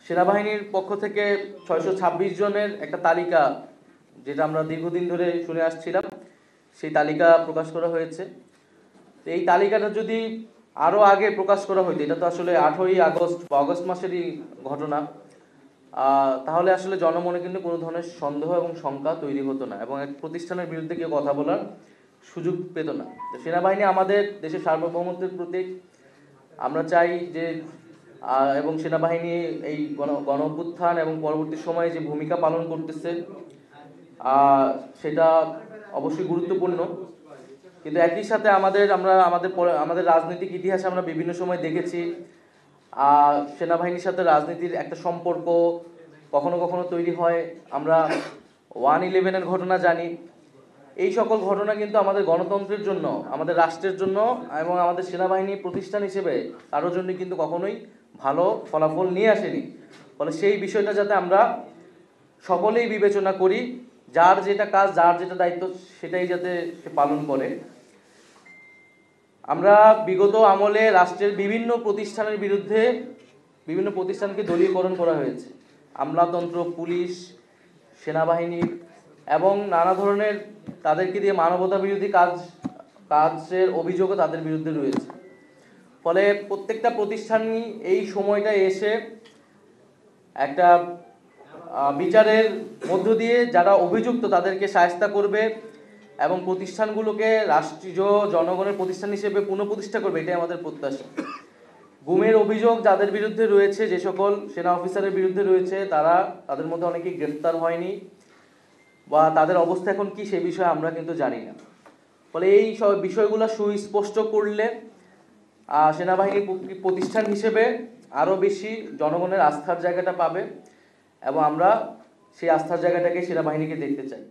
সেনাবাহিনীর পক্ষ থেকে 626 জনের একটা তালিকা, যেটা আমরা দীর্ঘদিন ধরে শুনে আসছিলাম, সেই তালিকা প্রকাশ করা হয়েছে। এই তালিকাটা যদি আরও আগে প্রকাশ করা হইতো, এটা তো আসলে 8ই আগস্ট বা অগস্ট মাসেরই ঘটনা, তাহলে আসলে জনমনে কিন্তু কোনো ধরনের সন্দেহ এবং শঙ্কা তৈরি হতো না, এবং এক প্রতিষ্ঠানের বিরুদ্ধে কেউ কথা বলার সুযোগ পেত না। তো সেনাবাহিনী আমাদের দেশের সার্বভৌমত্বের প্রতীক। আমরা চাই যে এবং সেনাবাহিনী এই গণ অভ্যুত্থান এবং পরবর্তী সময়ে যে ভূমিকা পালন করতেছে সেটা অবশ্যই গুরুত্বপূর্ণ। কিন্তু একই সাথে আমাদের রাজনৈতিক ইতিহাসে আমরা বিভিন্ন সময় দেখেছি সেনাবাহিনীর সাথে রাজনীতির একটা সম্পর্ক কখনো কখনো তৈরি হয়। আমরা 1/11-এর ঘটনা জানি। এই সকল ঘটনা কিন্তু আমাদের গণতন্ত্রের জন্য, আমাদের রাষ্ট্রের জন্য এবং আমাদের সেনাবাহিনী প্রতিষ্ঠান হিসেবে কারোর জন্য কিন্তু কখনোই ভালো ফলাফল নিয়ে আসেনি। ফলে সেই বিষয়টা যাতে আমরা সকলেই বিবেচনা করি, যার যেটা কাজ, যার যেটা দায়িত্ব, সেটাই যাতে সে পালন করে। আমরা বিগত আমলে রাষ্ট্রের বিভিন্ন প্রতিষ্ঠানের বিরুদ্ধে বিভিন্ন প্রতিষ্ঠানকে দলীয়করণ করা হয়েছে। আমলাতন্ত্র, পুলিশ, সেনাবাহিনী এবং নানা ধরনের তাদেরকে দিয়ে মানবতা বিরোধী কাজের অভিযোগও তাদের বিরুদ্ধে রয়েছে। ফলে প্রত্যেকটা প্রতিষ্ঠানই এই সময়টায় এসে একটা বিচারের মধ্য দিয়ে যারা অভিযুক্ত তাদেরকে শায়েস্তা করবে এবং প্রতিষ্ঠানগুলোকে রাষ্ট্রীয় জনগণের প্রতিষ্ঠান হিসেবে পুনঃপ্রতিষ্ঠা করবে, এটাই আমাদের প্রত্যাশা। গুমের অভিযোগ যাদের বিরুদ্ধে রয়েছে, যে সকল সেনা অফিসারের বিরুদ্ধে রয়েছে, তাদের মধ্যে অনেকেই গ্রেফতার হয়নি বা তাদের অবস্থা এখন কি সে বিষয়ে আমরা কিন্তু জানি না। ফলে এই সব বিষয়গুলো সুস্পষ্ট করলে সেনাবাহিনী প্রতিষ্ঠান হিসেবে আরও বেশি জনগণের আস্থার জায়গাটা পাবে এবং আমরা সেই আস্থার জায়গাটাকে সেনাবাহিনীকে দেখতে চাই।